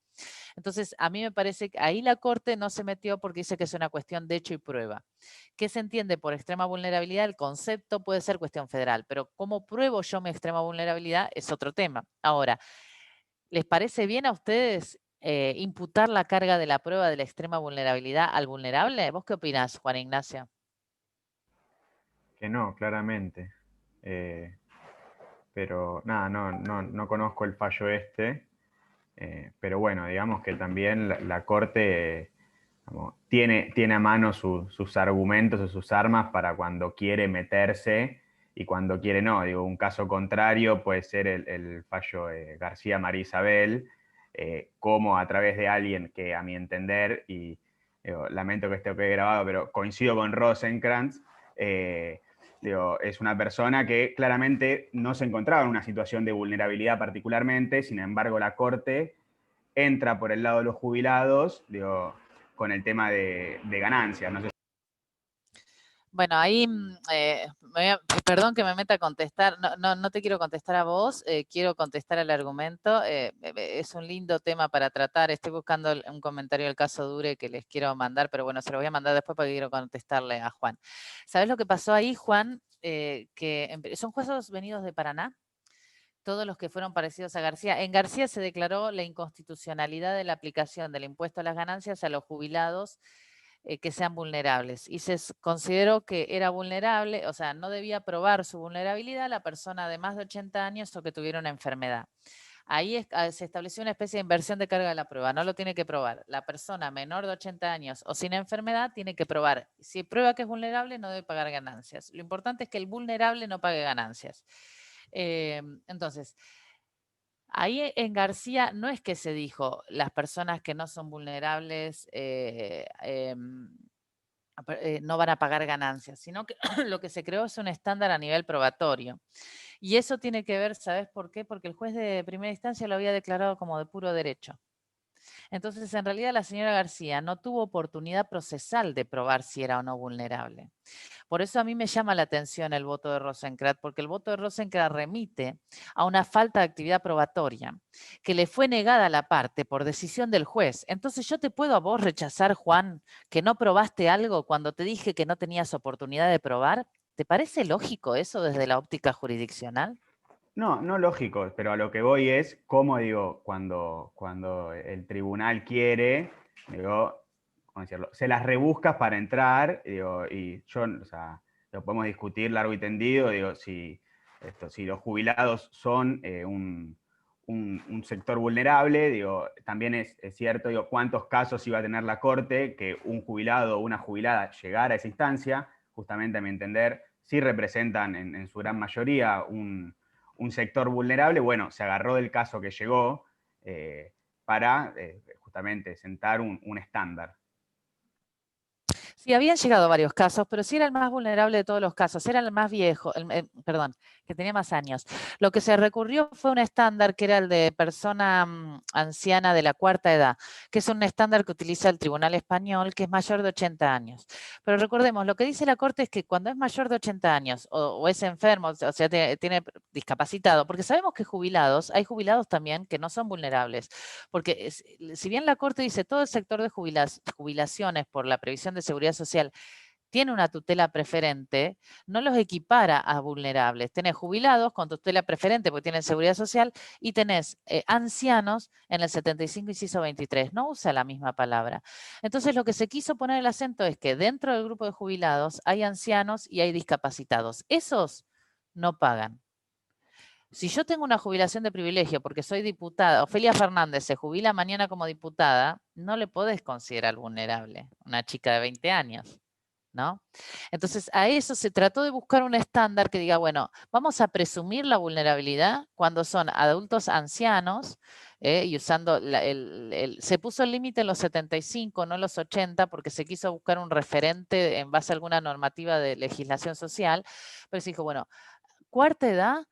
Entonces, a mí me parece que ahí la Corte no se metió porque dice que es una cuestión de hecho y prueba. ¿Qué se entiende por extrema vulnerabilidad? El concepto puede ser cuestión federal, pero cómo pruebo yo mi extrema vulnerabilidad es otro tema. Ahora, ¿les parece bien a ustedes imputar la carga de la prueba de la extrema vulnerabilidad al vulnerable? ¿Vos qué opinás, Juan Ignacio? Que no, claramente. Pero nada, no conozco el fallo este. Pero bueno, digamos que también la Corte tiene a mano sus argumentos o sus armas para cuando quiere meterse y cuando quiere no. Digo, un caso contrario puede ser el fallo García María Isabel, cómo a través de alguien que a mi entender, y lamento que esto quede grabado, pero coincido con Rosenkrantz, es una persona que claramente no se encontraba en una situación de vulnerabilidad particularmente, sin embargo la Corte entra por el lado de los jubilados, con el tema de ganancias. No sé. Bueno, ahí, perdón que me meta a contestar, no te quiero contestar a vos, quiero contestar al argumento, es un lindo tema para tratar, estoy buscando un comentario del caso Dure que les quiero mandar, pero bueno, se lo voy a mandar después porque quiero contestarle a Juan. ¿Sabés lo que pasó ahí, Juan? Que son jueces venidos de Paraná, todos los que fueron parecidos a García. En García se declaró la inconstitucionalidad de la aplicación del impuesto a las ganancias a los jubilados que sean vulnerables. Y se consideró que era vulnerable, o sea, no debía probar su vulnerabilidad la persona de más de 80 años o que tuviera una enfermedad. Ahí se estableció una especie de inversión de carga de la prueba, no lo tiene que probar. La persona menor de 80 años o sin enfermedad tiene que probar. Si prueba que es vulnerable, no debe pagar ganancias. Lo importante es que el vulnerable no pague ganancias. Entonces, ahí en García no es que se dijo las personas que no son vulnerables no van a pagar ganancias, sino que lo que se creó es un estándar a nivel probatorio. Y eso tiene que ver, ¿sabes por qué? Porque el juez de primera instancia lo había declarado como de puro derecho. Entonces, en realidad, la señora García no tuvo oportunidad procesal de probar si era o no vulnerable. Por eso a mí me llama la atención el voto de Rosenkrantz, porque el voto de Rosenkrantz remite a una falta de actividad probatoria que le fue negada a la parte por decisión del juez. Entonces yo te puedo a vos rechazar, Juan, que no probaste algo cuando te dije que no tenías oportunidad de probar. ¿Te parece lógico eso desde la óptica jurisdiccional? No, no lógico, pero a lo que voy es cómo, cuando el tribunal quiere, ¿cómo decirlo? Se las rebuscas para entrar, y yo, o sea, lo podemos discutir largo y tendido, si los jubilados son un sector vulnerable, también es cierto, cuántos casos iba a tener la Corte que un jubilado o una jubilada llegara a esa instancia, justamente a mi entender, sí representan en su gran mayoría un sector vulnerable. Bueno, se agarró del caso que llegó para justamente sentar un estándar. Sí, habían llegado varios casos, pero sí era el más vulnerable de todos los casos, era el más viejo, perdón, que tenía más años. Lo que se recurrió fue un estándar que era el de persona anciana de la cuarta edad, que es un estándar que utiliza el Tribunal Español, que es mayor de 80 años. Pero recordemos, lo que dice la Corte es que cuando es mayor de 80 años o es enfermo, o sea, tiene discapacitado, porque sabemos que hay jubilados también que no son vulnerables, porque si bien la Corte dice todo el sector de jubilaciones por la previsión de seguridad social tiene una tutela preferente, no los equipara a vulnerables. Tenés jubilados con tutela preferente porque tienen seguridad social y tenés ancianos en el 75 inciso 23. No usa la misma palabra. Entonces lo que se quiso poner el acento es que dentro del grupo de jubilados hay ancianos y hay discapacitados. Esos no pagan. Si yo tengo una jubilación de privilegio porque soy diputada, Ofelia Fernández se jubila mañana como diputada, no le podés considerar vulnerable, una chica de 20 años, ¿no? Entonces, a eso se trató de buscar un estándar que diga, bueno, vamos a presumir la vulnerabilidad cuando son adultos ancianos, y usando, se puso el límite en los 75, no en los 80, porque se quiso buscar un referente en base a alguna normativa de legislación social, pero se dijo, bueno, cuarta edad,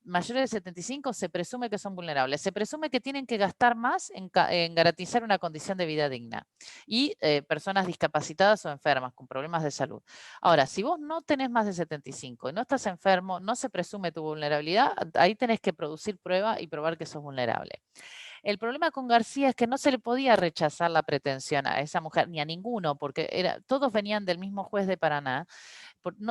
mayores de 75 se presume que son vulnerables, se presume que tienen que gastar más en garantizar una condición de vida digna y personas discapacitadas o enfermas con problemas de salud. Ahora, si vos no tenés más de 75 y no estás enfermo, no se presume tu vulnerabilidad, ahí tenés que producir prueba y probar que sos vulnerable. El problema con García es que no se le podía rechazar la pretensión a esa mujer, ni a ninguno, porque todos venían del mismo juez de Paraná,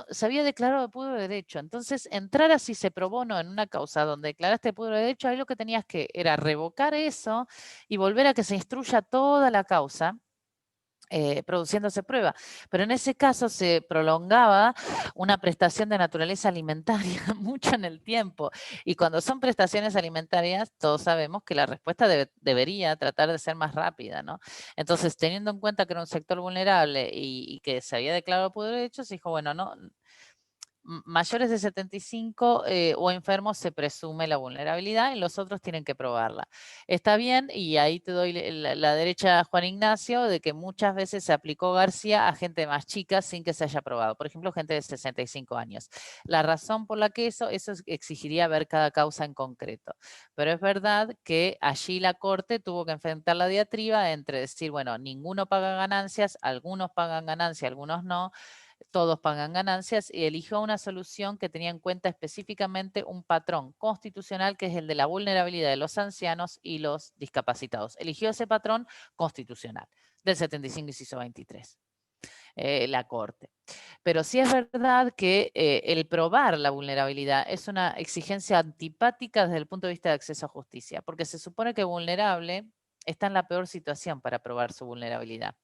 se había declarado de puro derecho. Entonces, entrar así se probó no en una causa donde declaraste de puro derecho, ahí lo que tenías que era revocar eso y volver a que se instruya toda la causa. Produciéndose prueba. Pero en ese caso se prolongaba una prestación de naturaleza alimentaria mucho en el tiempo. Y cuando son prestaciones alimentarias, todos sabemos que la respuesta debería tratar de ser más rápida, ¿no? Entonces, teniendo en cuenta que era un sector vulnerable y que se había declarado por derechos, se dijo, bueno, no, mayores de 75 o enfermos se presume la vulnerabilidad y los otros tienen que probarla. Está bien, y ahí te doy la derecha a Juan Ignacio, de que muchas veces se aplicó García a gente más chica sin que se haya probado. Por ejemplo, gente de 65 años. La razón por la que eso exigiría ver cada causa en concreto. Pero es verdad que allí la Corte tuvo que enfrentar la diatriba entre decir, bueno, ninguno paga ganancias, algunos pagan ganancias, algunos no, todos pagan ganancias, y eligió una solución que tenía en cuenta específicamente un patrón constitucional que es el de la vulnerabilidad de los ancianos y los discapacitados. Eligió ese patrón constitucional del 75, inciso 23. La Corte. Pero sí es verdad que el probar la vulnerabilidad es una exigencia antipática desde el punto de vista de acceso a justicia, porque se supone que vulnerable está en la peor situación para probar su vulnerabilidad.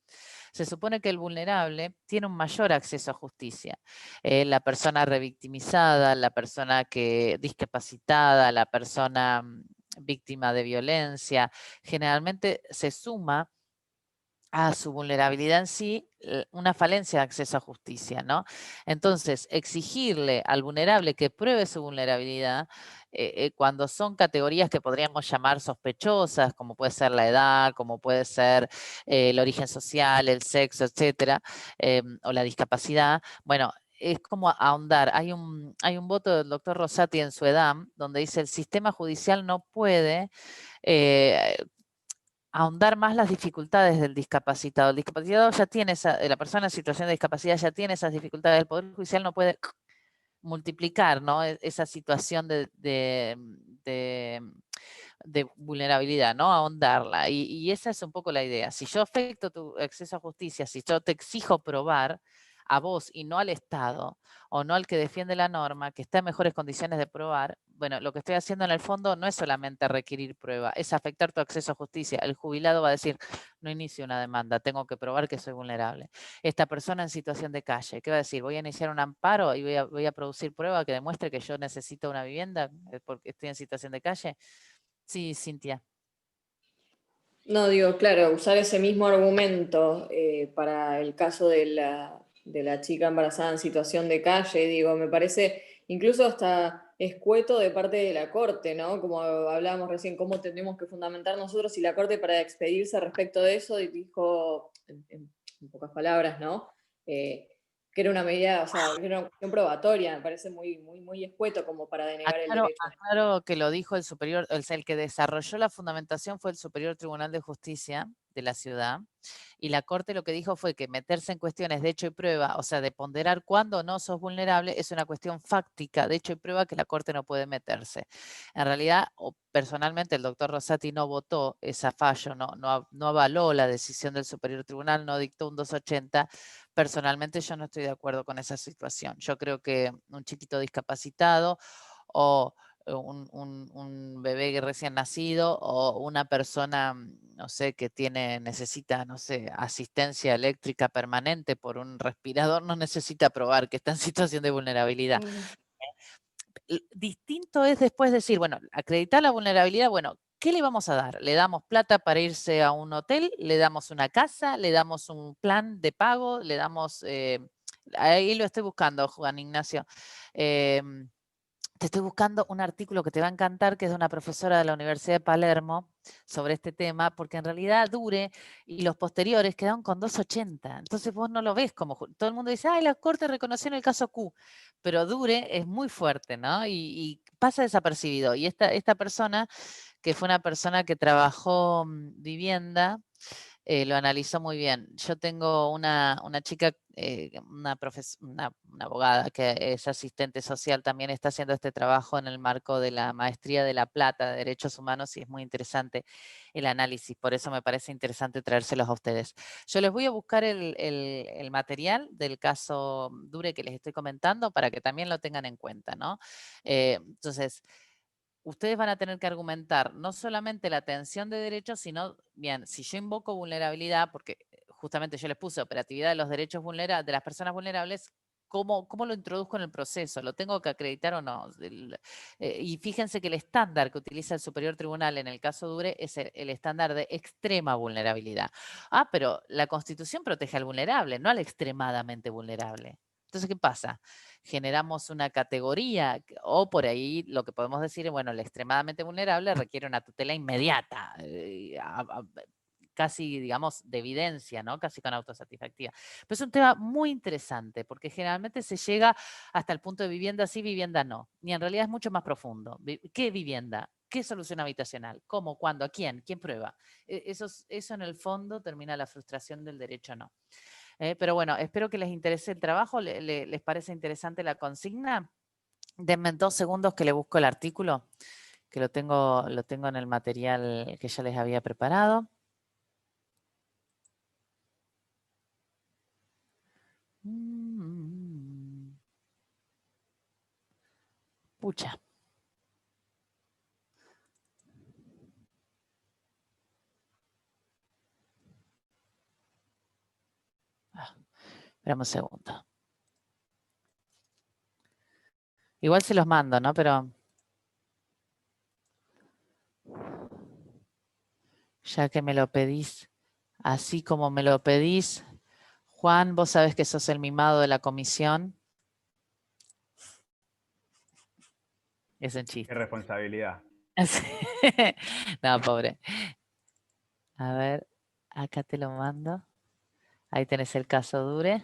Se supone que el vulnerable tiene un mayor acceso a justicia. La persona revictimizada, la persona discapacitada, la persona víctima de violencia, generalmente se suma a su vulnerabilidad en sí una falencia de acceso a justicia, ¿no? Entonces, exigirle al vulnerable que pruebe su vulnerabilidad cuando son categorías que podríamos llamar sospechosas, como puede ser la edad, como puede ser el origen social, el sexo, etcétera, o la discapacidad, bueno, es como ahondar. Hay un voto del doctor Rosati en su EDAM, donde dice el sistema judicial no puede ahondar más las dificultades del discapacitado. El discapacitado ya tiene la persona en situación de discapacidad ya tiene esas dificultades. El Poder Judicial no puede multiplicar, ¿no? Esa situación de vulnerabilidad, ¿no? Ahondarla. Y esa es un poco la idea. Si yo afecto tu acceso a justicia, si yo te exijo probar a vos y no al Estado, o no al que defiende la norma, que está en mejores condiciones de probar, bueno, lo que estoy haciendo en el fondo no es solamente requerir prueba, es afectar tu acceso a justicia. El jubilado va a decir, no inicio una demanda, tengo que probar que soy vulnerable. Esta persona en situación de calle, ¿qué va a decir? Voy a iniciar un amparo y voy a producir prueba que demuestre que yo necesito una vivienda porque estoy en situación de calle. Sí, Cintia. No, digo, claro, usar ese mismo argumento para el caso de la chica embarazada en situación de calle, digo, me parece incluso hasta escueto de parte de la Corte, ¿no? Como hablábamos recién, cómo tenemos que fundamentar nosotros, y la Corte para expedirse respecto de eso dijo, en pocas palabras, ¿no? Que era una medida, o sea, que era una cuestión probatoria, me parece muy, muy, muy escueto como para denegar el derecho. Aclaro que lo dijo el que desarrolló la fundamentación fue el Superior Tribunal de Justicia de la ciudad, y la Corte lo que dijo fue que meterse en cuestiones de hecho y prueba, o sea, de ponderar cuándo no sos vulnerable, es una cuestión fáctica de hecho y prueba que la Corte no puede meterse. En realidad, personalmente, el doctor Rosati no votó ese fallo, no avaló la decisión del Superior Tribunal, no dictó un 280. Personalmente, yo no estoy de acuerdo con esa situación. Yo creo que un chiquito discapacitado o un bebé recién nacido o una persona, no sé, que necesita, no sé, asistencia eléctrica permanente por un respirador, no necesita probar que está en situación de vulnerabilidad. Distinto es después decir, bueno, acreditar la vulnerabilidad, bueno, ¿qué le vamos a dar? ¿Le damos plata para irse a un hotel? ¿Le damos una casa? ¿Le damos un plan de pago? ¿Le damos... ahí lo estoy buscando, Juan Ignacio. Te estoy buscando un artículo que te va a encantar, que es de una profesora de la Universidad de Palermo sobre este tema, porque en realidad Dure y los posteriores quedaron con 280. Entonces vos no lo ves como... Todo el mundo dice, ay, la Corte reconoció en el caso Q, pero Dure es muy fuerte, ¿no? Y pasa desapercibido. Y esta persona, que fue una persona que trabajó vivienda, lo analizó muy bien. Yo tengo una chica, una abogada que es asistente social, también está haciendo este trabajo en el marco de la Maestría de La Plata de Derechos Humanos y es muy interesante el análisis, por eso me parece interesante traérselos a ustedes. Yo les voy a buscar el material del caso Dure que les estoy comentando para que también lo tengan en cuenta, ¿no? Entonces, ustedes van a tener que argumentar no solamente la atención de derechos, sino, bien, si yo invoco vulnerabilidad, porque justamente yo les puse operatividad de los derechos de las personas vulnerables, ¿cómo lo introduzco en el proceso? ¿Lo tengo que acreditar o no? Y fíjense que el estándar que utiliza el Superior Tribunal en el caso Dure es el estándar de extrema vulnerabilidad. Ah, pero la Constitución protege al vulnerable, no al extremadamente vulnerable. Entonces, ¿qué pasa? Generamos una categoría, o por ahí lo que podemos decir es, bueno, el extremadamente vulnerable requiere una tutela inmediata, casi, digamos, de evidencia, ¿no? Casi con autosatisfactiva. Pero es un tema muy interesante, porque generalmente se llega hasta el punto de vivienda sí, vivienda no. Y en realidad es mucho más profundo. ¿Qué vivienda? ¿Qué solución habitacional? ¿Cómo? ¿Cuándo? ¿A quién? ¿Quién prueba? Eso en el fondo termina la frustración del derecho no. Pero bueno, espero que les interese el trabajo. ¿Les parece interesante la consigna? Denme 2 segundos que le busco el artículo, que lo tengo en el material que ya les había preparado. Pucha. Espérame un segundo. Igual se los mando, ¿no? Pero ya que me lo pedís, así como me lo pedís, Juan, vos sabés que sos el mimado de la comisión. Es un Qué chiste. responsabilidad. No, pobre. A ver, acá te lo mando. Ahí tenés el caso Dure.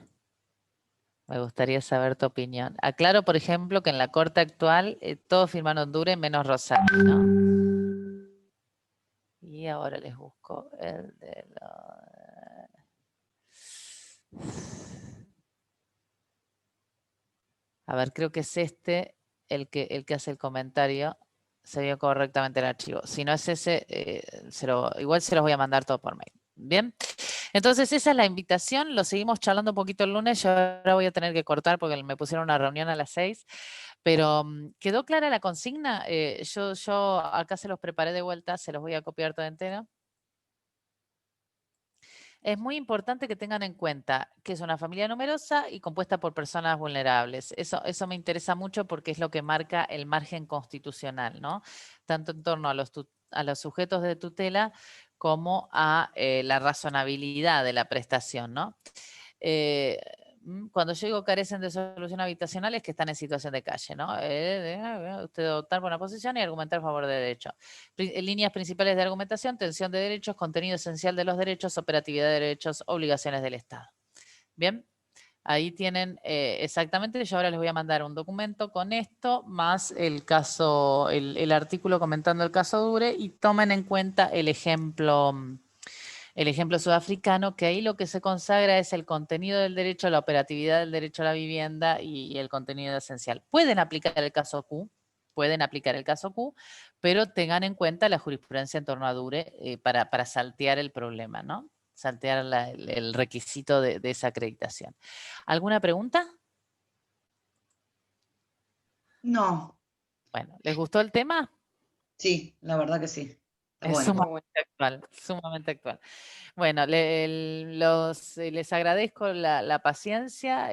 Me gustaría saber tu opinión. Aclaro, por ejemplo, que en la corte actual todos firmaron Dure menos Rosario, ¿no? Y ahora les busco el de A ver, creo que es este el que hace el comentario. Se vio correctamente el archivo. Si no es ese, igual se los voy a mandar todo por mail. Bien. Entonces esa es la invitación. Lo seguimos charlando un poquito el lunes. Yo ahora voy a tener que cortar porque me pusieron una reunión a las 6. Pero ¿quedó clara la consigna? Yo acá se los preparé de vuelta. Se los voy a copiar todo entero. Es muy importante que tengan en cuenta que es una familia numerosa y compuesta por personas vulnerables. Eso me interesa mucho porque es lo que marca el margen constitucional, ¿no? Tanto en torno a los sujetos de tutela como a la razonabilidad de la prestación, ¿no? Cuando yo digo carecen de solución habitacional es que están en situación de calle, ¿no? Usted optar por una posición y argumentar a favor de derecho. Líneas principales de argumentación, tensión de derechos, contenido esencial de los derechos, operatividad de derechos, obligaciones del Estado. Bien, ahí tienen exactamente, yo ahora les voy a mandar un documento con esto, más el caso, el artículo comentando el caso Dure, y tomen en cuenta el ejemplo sudafricano, que ahí lo que se consagra es el contenido del derecho, la operatividad del derecho a la vivienda y el contenido esencial. Pueden aplicar el caso Q, pero tengan en cuenta la jurisprudencia en torno a Dure para saltear el problema, ¿no? Saltear el requisito de esa acreditación. ¿Alguna pregunta? No. Bueno, ¿les gustó el tema? Sí, la verdad que sí. Está Es bueno. sumamente actual. Bueno, les agradezco la paciencia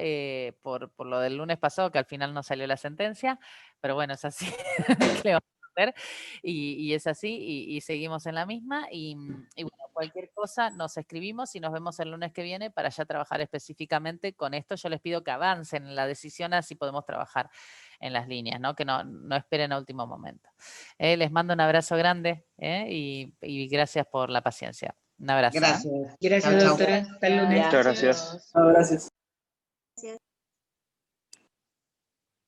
por lo del lunes pasado, que al final no salió la sentencia, pero bueno, es así, ¿qué le vamos a hacer? Y es así, y seguimos en la misma, y bueno, cualquier cosa nos escribimos y nos vemos el lunes que viene para ya trabajar específicamente con esto. Yo les pido que avancen en la decisión, así podemos trabajar en las líneas, ¿no? Que no esperen a último momento. Les mando un abrazo grande y gracias por la paciencia. Un abrazo. Gracias. Gracias, Chau, chau. doctora. Hasta el lunes. Muchas gracias. Gracias.